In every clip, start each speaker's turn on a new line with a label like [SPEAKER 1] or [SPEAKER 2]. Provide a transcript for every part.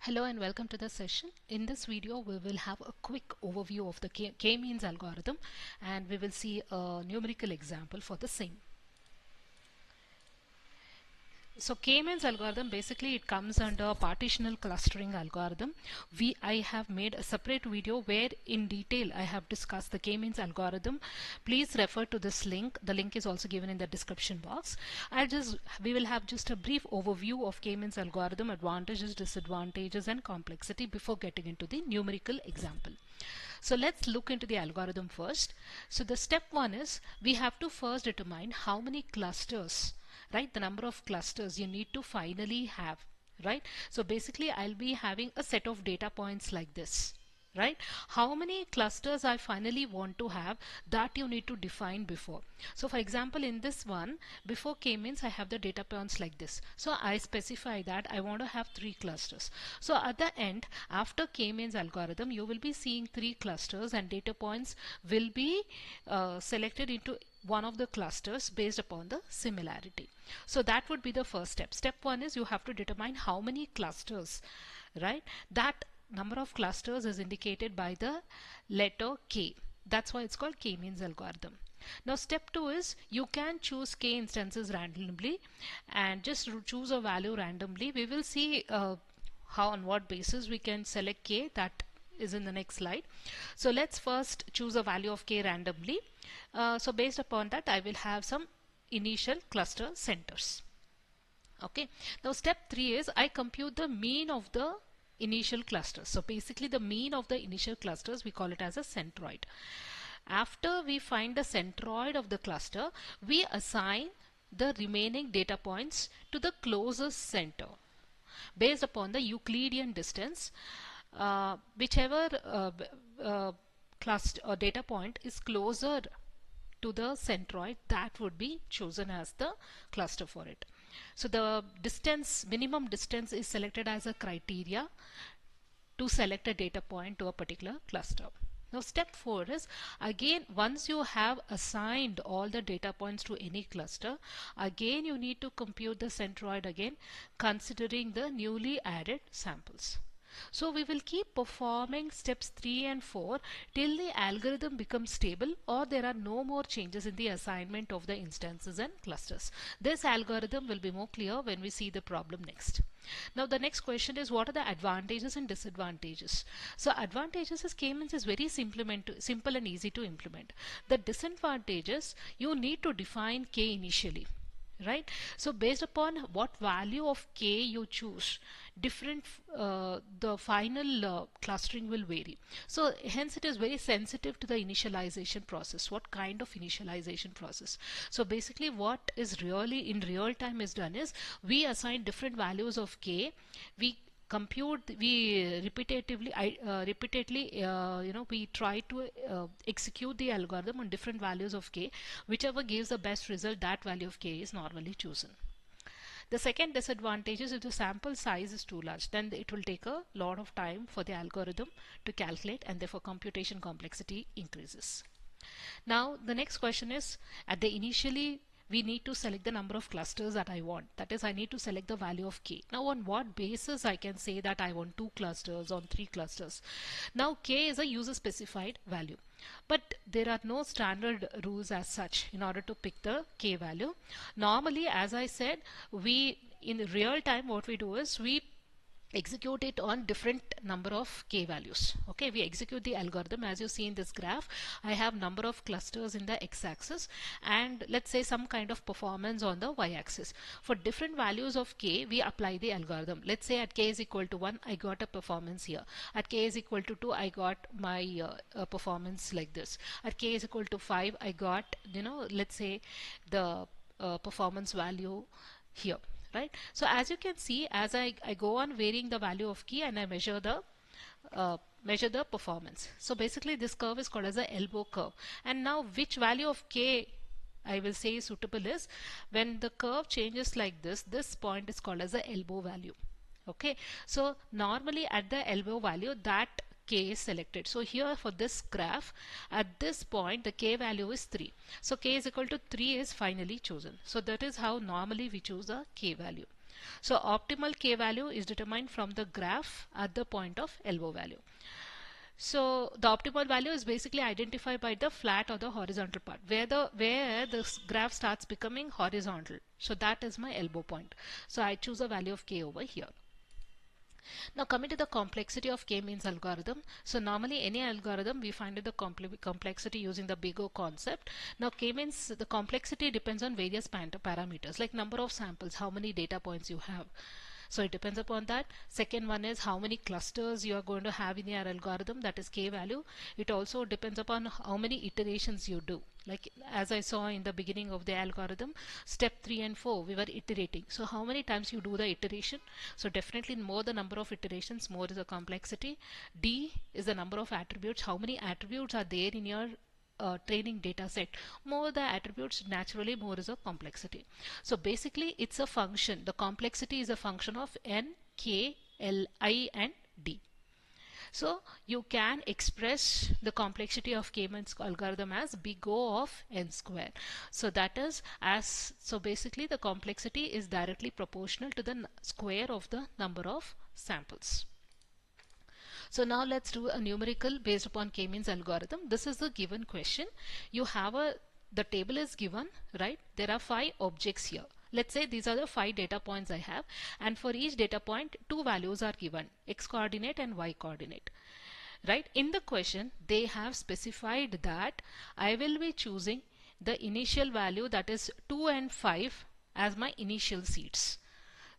[SPEAKER 1] Hello and welcome to the session. In this video we will have a quick overview of the k-means algorithm and we will see a numerical example for the same. So k-means algorithm, basically it comes under partitional clustering algorithm. I have made a separate video where in detail I have discussed the k-means algorithm. Please refer to this link. The link is also given in the description box. We will have just a brief overview of k-means algorithm, advantages, disadvantages and complexity before getting into the numerical example. So let's look into the algorithm first. So the step one is we have to first determine how many clusters, right, the number of clusters you need to finally have, right? So basically I'll be having a set of data points like this, right? How many clusters I finally want to have, that you need to define before. So for example, in this one, before k-means I have the data points like this. So I specify that I want to have 3 clusters. So at the end, after k-means algorithm, you will be seeing 3 clusters and data points will be selected into one of the clusters based upon the similarity. So that would be the first step. Step one is you have to determine how many clusters, right? That number of clusters is indicated by the letter K. That's why it's called k-means algorithm. Now step 2 is you can choose K instances randomly and just choose a value randomly. We will see how on what basis we can select K. That is in the next slide. So let's first choose a value of K randomly. So based upon that I will have some initial cluster centers. Okay. Now step 3 is I compute the mean of the initial clusters. So basically the mean of the initial clusters, we call it as a centroid. After we find the centroid of the cluster, we assign the remaining data points to the closest center based upon the Euclidean distance. Whichever cluster or data point is closer to the centroid, that would be chosen as the cluster for it. So the distance, minimum distance, is selected as a criteria to select a data point to a particular cluster. Now step 4 is, again, once you have assigned all the data points to any cluster, again you need to compute the centroid again, considering the newly added samples. So we will keep performing steps 3 and 4 till the algorithm becomes stable or there are no more changes in the assignment of the instances and clusters. This algorithm will be more clear when we see the problem next. Now the next question is, what are the advantages and disadvantages? So advantages is k-means is very simple and easy to implement. The disadvantages, you need to define K initially, right? So based upon what value of K you choose, different the final clustering will vary. So hence it is very sensitive to the initialization process. What kind of initialization process? So basically what is really in real time is done is we assign different values of K, we compute, we repeatedly we try to execute the algorithm on different values of K. Whichever gives the best result, that value of K is normally chosen. The second disadvantage is if the sample size is too large, then it will take a lot of time for the algorithm to calculate and therefore computation complexity increases. Now the next question is, at the initially we need to select the number of clusters that I want. That is, I need to select the value of K. Now on what basis I can say that I want 2 clusters or 3 clusters? Now K is a user specified value, but there are no standard rules as such in order to pick the K value. Normally, as I said, we in real time what we do is we execute it on different number of K values. Okay, we execute the algorithm. As you see in this graph, I have number of clusters in the x-axis and let's say some kind of performance on the y-axis. For different values of K, we apply the algorithm. Let's say at K is equal to 1, I got a performance here. At K is equal to 2, I got my performance like this. At K is equal to 5, I got, let's say the performance value here. Right. So as you can see, as I go on varying the value of K and I measure the performance. So basically this curve is called as a elbow curve. And now which value of K I will say is suitable is when the curve changes like this, this point is called as a elbow value. Okay. So normally at the elbow value, that K is selected. So here for this graph, at this point the K value is 3. So K is equal to 3 is finally chosen. So that is how normally we choose a K value. So optimal k value is determined from the graph at the point of elbow value. So the optimal value is basically identified by the flat or the horizontal part where the graph starts becoming horizontal. So that is my elbow point. So I choose a value of k over here. Now coming to the complexity of k-means algorithm. So normally any algorithm we find the complexity using the big O concept. Now k-means, the complexity depends on various parameters like number of samples, how many data points you have. So it depends upon that. Second one is how many clusters you are going to have in your algorithm, that is k value. It also depends upon how many iterations you do. Like as I saw in the beginning of the algorithm, step 3 and 4 we were iterating. So how many times you do the iteration? So definitely more the number of iterations, more is the complexity. D is the number of attributes, how many attributes are there in your training data set. More the attributes, naturally more is a complexity. So basically it's a function, the complexity is a function of n, k, l, I and d. So you can express the complexity of k-means algorithm as big O of n square. So that is so basically the complexity is directly proportional to the square of the number of samples. So now let's do a numerical based upon k-means algorithm. This is the given question. You have the table is given, right? There are 5 objects here. Let's say these are the 5 data points I have, and for each data point 2 values are given, x coordinate and y coordinate. Right? In the question they have specified that I will be choosing the initial value, that is 2 and 5 as my initial seeds.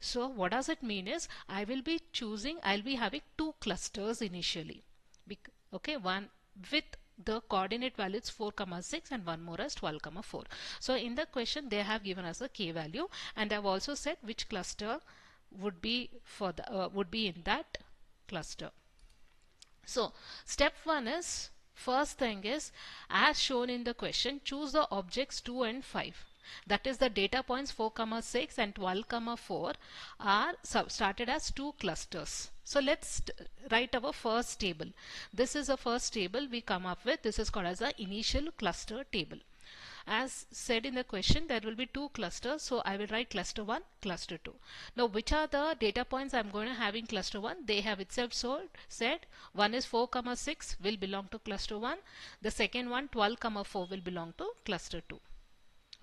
[SPEAKER 1] So what does it mean is I'll be having 2 clusters initially. Okay, one with the coordinate values 4, 6 and one more as 12, 4. So in the question they have given us a k value, and I've also said which cluster would be in that cluster. So step 1 is, first thing is, as shown in the question, choose the objects 2 and 5. That is the data points 4, 6 and 12, 4 are started as 2 clusters. So let's write our first table. This is a first table we come up with. This is called as the initial cluster table. As said in the question, there will be 2 clusters. So I will write cluster 1, cluster 2. Now which are the data points I'm going to have in cluster 1? They have itself said one is 4, 6 will belong to cluster 1. The second one 12, 4 will belong to cluster 2.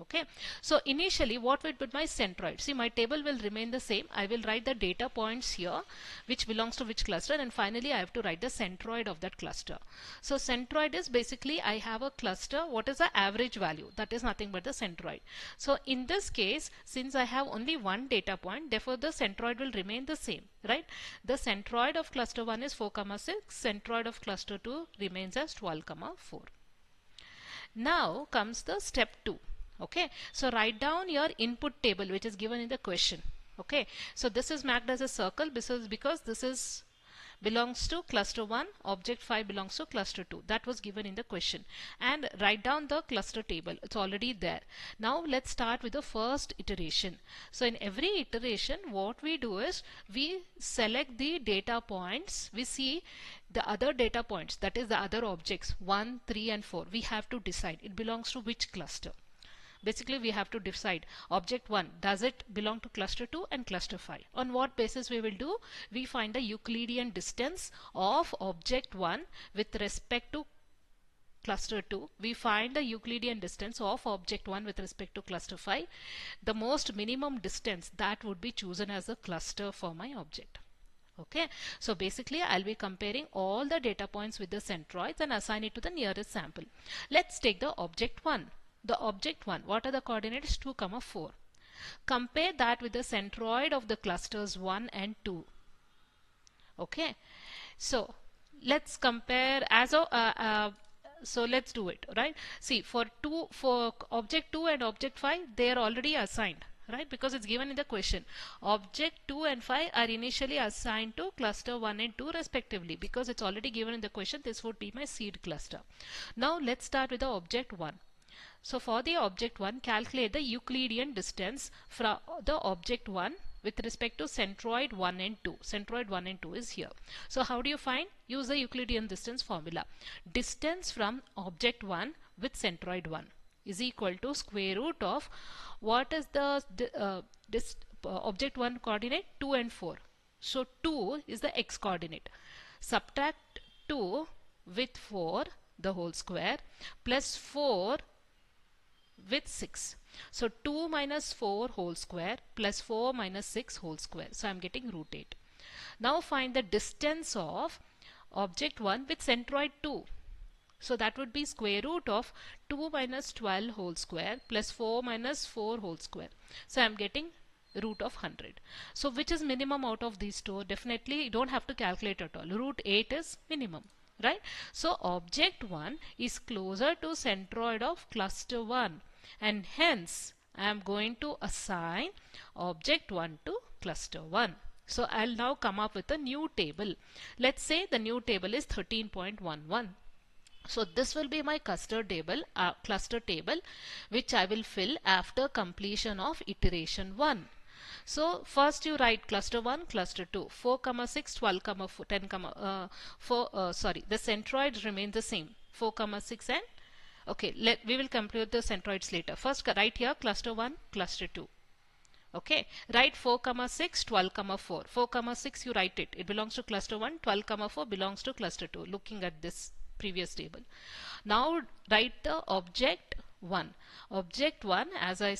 [SPEAKER 1] Okay, so initially what would be my centroid? See, my table will remain the same. I will write the data points here which belongs to which cluster, and finally I have to write the centroid of that cluster. So centroid is basically I have a cluster. What is the average value? That is nothing but the centroid. So in this case, since I have only one data point, therefore the centroid will remain the same, right? The centroid of cluster 1 is 4, 6. Centroid of cluster 2 remains as 12, 4. Now comes the step 2. Okay, so write down your input table which is given in the question. Okay, so this is marked as a circle because this is belongs to cluster 1, object 5 belongs to cluster 2. That was given in the question. And write down the cluster table. It's already there. Now let's start with the first iteration. So in every iteration what we do is we select the data points. We see the other data points, that is the other objects 1, 3 and 4. We have to decide it belongs to which cluster. Basically we have to decide object 1, does it belong to cluster 2 and cluster 5. On what basis we will do? We find the Euclidean distance of object 1 with respect to cluster 2. We find the Euclidean distance of object 1 with respect to cluster 5. The most minimum distance that would be chosen as a cluster for my object. Okay, so basically I'll be comparing all the data points with the centroids and assign it to the nearest sample. Let's take the object 1. The object 1, what are the coordinates? 2, 4. Compare that with the centroid of the clusters 1 and 2. Okay, so let's compare as a so let's do it, right? See, for object 2 and object 5 they are already assigned, right? Because it's given in the question. Object 2 and 5 are initially assigned to cluster 1 and 2 respectively. Because it's already given in the question, this would be my seed cluster. Now let's start with the object 1. So for the object 1, calculate the Euclidean distance from the object 1 with respect to centroid 1 and 2. Centroid 1 and 2 is here. So how do you find? Use the Euclidean distance formula. Distance from object 1 with centroid 1 is equal to square root of what is the object 1 coordinate 2 and 4. So 2 is the x coordinate. Subtract 2 with 4 the whole square plus 4 with 6. So 2 minus 4 whole square plus 4 minus 6 whole square. So I am getting root 8. Now find the distance of object 1 with centroid 2. So that would be square root of 2 minus 12 whole square plus 4 minus 4 whole square. So I am getting root of 100. So which is minimum out of these two? Definitely you don't have to calculate at all. Root 8 is minimum, right? So object 1 is closer to centroid of cluster 1, and hence I am going to assign object 1 to cluster 1. So I'll now come up with a new table. Let's say the new table is 13.11. So this will be my cluster table, which I will fill after completion of iteration 1. So first you write cluster 1, cluster 2, 4, 6, 12, 4, 10, 4, sorry, the centroids remain the same, 4, 6 and, okay, we will compute the centroids later. First write here cluster 1, cluster 2. Okay, write 4, 6, 12, 4. 4, 6 you write it. It belongs to cluster 1, 12, 4 belongs to cluster 2, looking at this previous table. Now write the object 1. Object 1, as I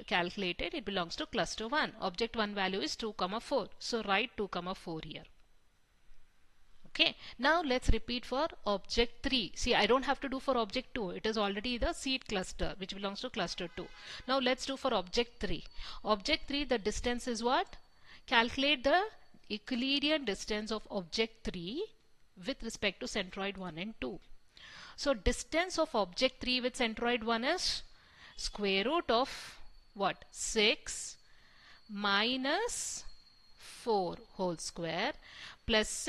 [SPEAKER 1] calculated, it belongs to cluster 1. Object 1 value is 2, 4. So write 2, 4 here. Okay, now let's repeat for object 3. See, I don't have to do for object 2. It is already the seed cluster which belongs to cluster 2. Now let's do for object 3. Object 3, the distance is what? Calculate the Euclidean distance of object 3 with respect to centroid 1 and 2. So distance of object 3 with centroid 1 is square root of what? 6 minus 4 whole square plus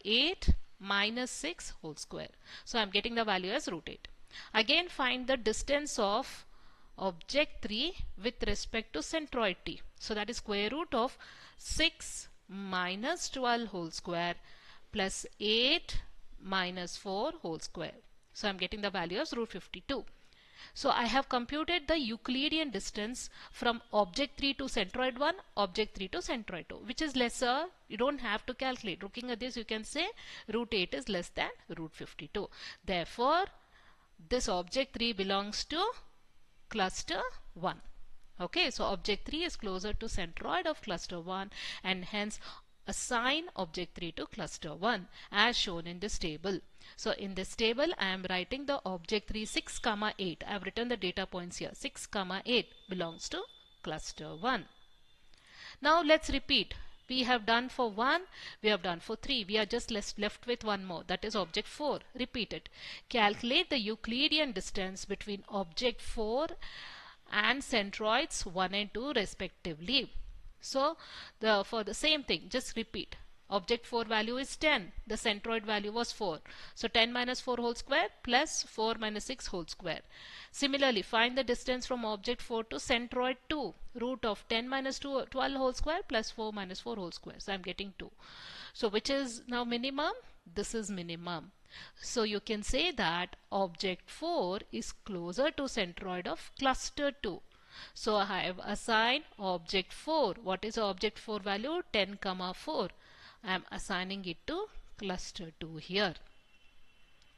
[SPEAKER 1] 8 minus 6 whole square. So I am getting the value as root 8. Again find the distance of object 3 with respect to centroid t. So that is square root of 6 minus 12 whole square plus 8 minus 4 whole square. So I am getting the value as root 52. So I have computed the Euclidean distance from object 3 to centroid 1, object 3 to centroid 2, which is lesser. You don't have to calculate. Looking at this, you can say root 8 is less than root 52. Therefore, this object 3 belongs to cluster 1. Okay, so object 3 is closer to centroid of cluster 1, and hence assign object 3 to cluster 1 as shown in this table. So in this table I am writing the object 3 6, 8. I have written the data points here. 6, 8 belongs to cluster 1. Now let's repeat. We have done for 1, we have done for 3. We are just left with one more, that is object 4. Repeat it. Calculate the Euclidean distance between object 4 and centroids 1 and 2 respectively. So for the same thing, just repeat. Object 4 value is 10. The centroid value was 4. So 10 minus 4 whole square plus 4 minus 6 whole square. Similarly, find the distance from object 4 to centroid 2. Root of 10 minus 12 whole square plus 4 minus 4 whole square. So I am getting 2. So which is now minimum? This is minimum. So you can say that object 4 is closer to centroid of cluster 2. So I have assigned object 4. What is object 4 value? 10, 4. I am assigning it to cluster 2 here.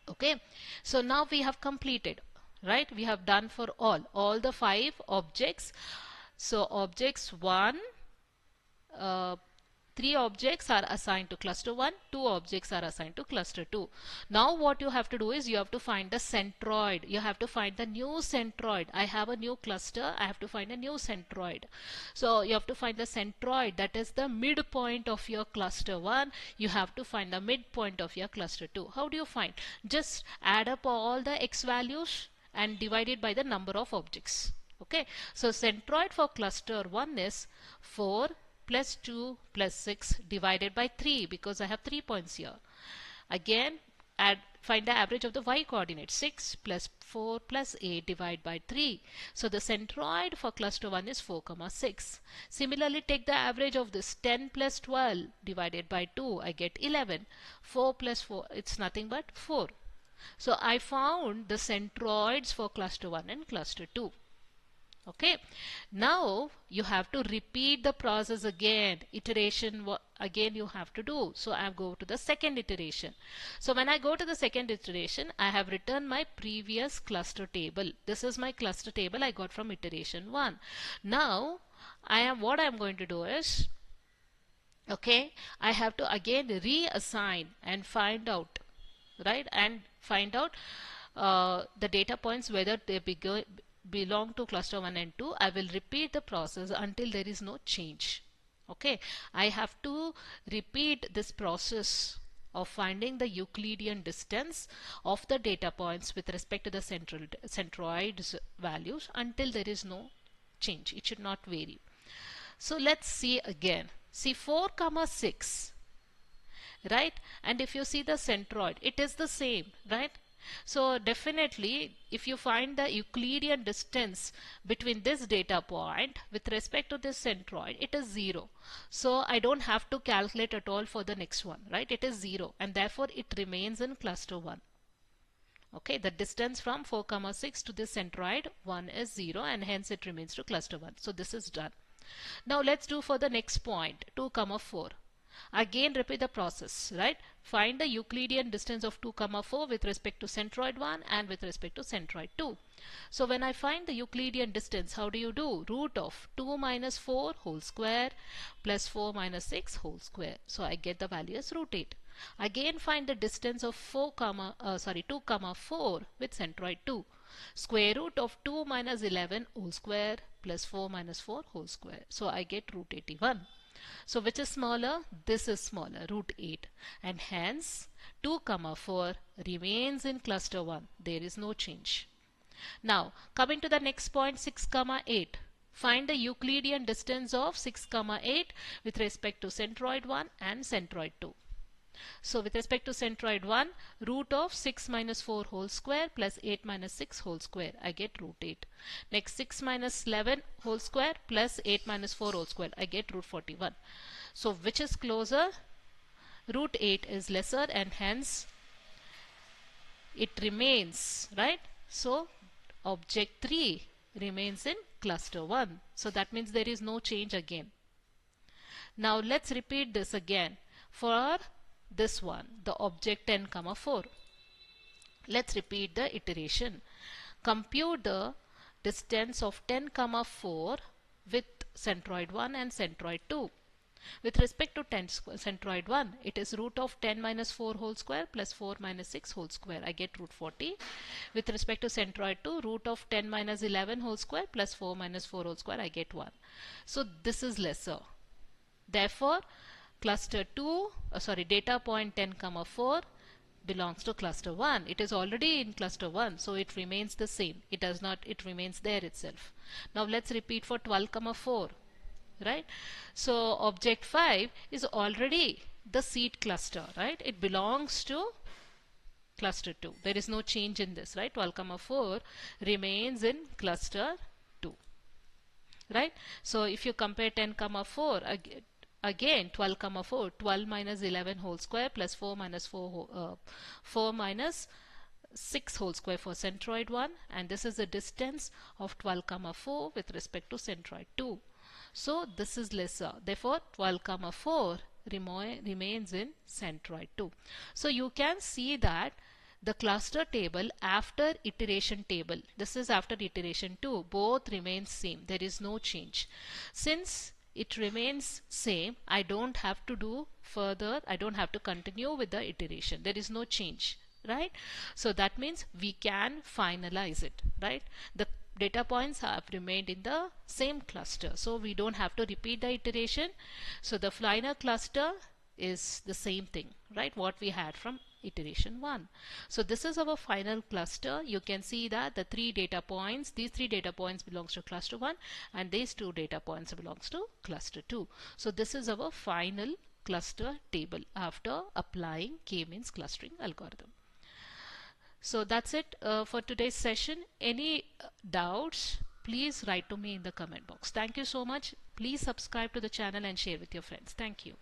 [SPEAKER 1] Okay. So now we have completed, right? We have done for all the 5 objects. So objects 1, 3 objects are assigned to cluster 1, 2 objects are assigned to cluster 2. Now what you have to do is you have to find the centroid. You have to find the new centroid. I have a new cluster. I have to find a new centroid. So you have to find the centroid, that is the midpoint of your cluster 1. You have to find the midpoint of your cluster 2. How do you find? Just add up all the x values and divide it by the number of objects. Okay. So centroid for cluster 1 is 4 plus 2 plus 6 divided by 3, because I have 3 points here. Again, find the average of the y coordinate. 6 plus 4 plus 8 divided by 3. So the centroid for cluster 1 is 4, 6. Similarly, take the average of this. 10 plus 12 divided by 2. I get 11. 4 plus 4, it's nothing but 4. So I found the centroids for cluster 1 and cluster 2. Okay, now you have to repeat the process again. Iteration again you have to do. So I go to the second iteration. So when I go to the second iteration, I have written my previous cluster table. This is my cluster table I got from iteration 1. Now what I am going to do is, okay, I have to again reassign and find out, right, and find out the data points whether they belong to cluster 1 and 2. I will repeat the process until there is no change. Okay, I have to repeat this process of finding the Euclidean distance of the data points with respect to the centroid's values until there is no change. It should not vary. So let's see again. See 4, 6, right? And if you see the centroid, it is the same, right? So definitely if you find the Euclidean distance between this data point with respect to this centroid, it is 0. So I don't have to calculate at all for the next one, right? It is 0 and therefore it remains in cluster 1. Okay, the distance from 4, 6 to this centroid 1 is 0 and hence it remains to cluster 1. So this is done. Now let's do for the next point 2, 4. Again repeat the process, right? Find the Euclidean distance of 2, 4 with respect to centroid 1 and with respect to centroid 2. So when I find the Euclidean distance, how do you do? Root of 2 minus 4 whole square plus 4 minus 6 whole square. So I get the value as root 8. Again find the distance of 2, 4 with centroid 2. Square root of 2 minus 11 whole square plus 4 minus 4 whole square. So I get root 81. So which is smaller? This is smaller, root 8. And hence 2, 4 remains in cluster 1. There is no change. Now coming to the next point 6, 8. Find the Euclidean distance of 6, 8 with respect to centroid 1 and centroid 2. So with respect to centroid 1, root of 6 minus 4 whole square plus 8 minus 6 whole square. I get root 8. Next 6 minus 11 whole square plus 8 minus 4 whole square. I get root 41. So which is closer? Root 8 is lesser and hence it remains, right? So object 3 remains in cluster 1. So that means there is no change again. Now let's repeat this again for this one, the object 10, 4. Let's repeat the iteration. Compute the distance of 10, 4 with centroid 1 and centroid 2. With respect to centroid 1, it is root of 10 minus 4 whole square plus 4 minus 6 whole square. I get root 40. With respect to centroid 2, root of 10 minus 11 whole square plus 4 minus 4 whole square. I get 1. So this is lesser. Therefore, cluster 2, data point 10, 4 belongs to cluster 1. It is already in cluster 1, so it remains the same. It does not, it remains there itself. Now let's repeat for 12, 4, right? So object 5 is already the seed cluster, right? It belongs to cluster 2. There is no change in this, right? 12, 4 remains in cluster 2, right? So if you compare 10, 4 again 12, 4, 12 minus 11 whole square plus 4 minus 4 minus 6 whole square for centroid 1, and this is the distance of 12, 4 with respect to centroid 2. So this is lesser. Therefore 12, 4 remains in centroid 2. So you can see that the cluster table after iteration table, this is after iteration 2, both remain same. There is no change. Since it remains same, I don't have to do further, I don't have to continue with the iteration. There is no change, right? So that means we can finalize it, right? The data points have remained in the same cluster, so we don't have to repeat the iteration. So the final cluster is the same thing, right? What we had from iteration 1. So this is our final cluster. You can see that the these 3 data points belongs to cluster 1 and these 2 data points belongs to cluster 2. So this is our final cluster table after applying k-means clustering algorithm. So that's it for today's session. Any doubts, please write to me in the comment box. Thank you so much. Please subscribe to the channel and share with your friends. Thank you.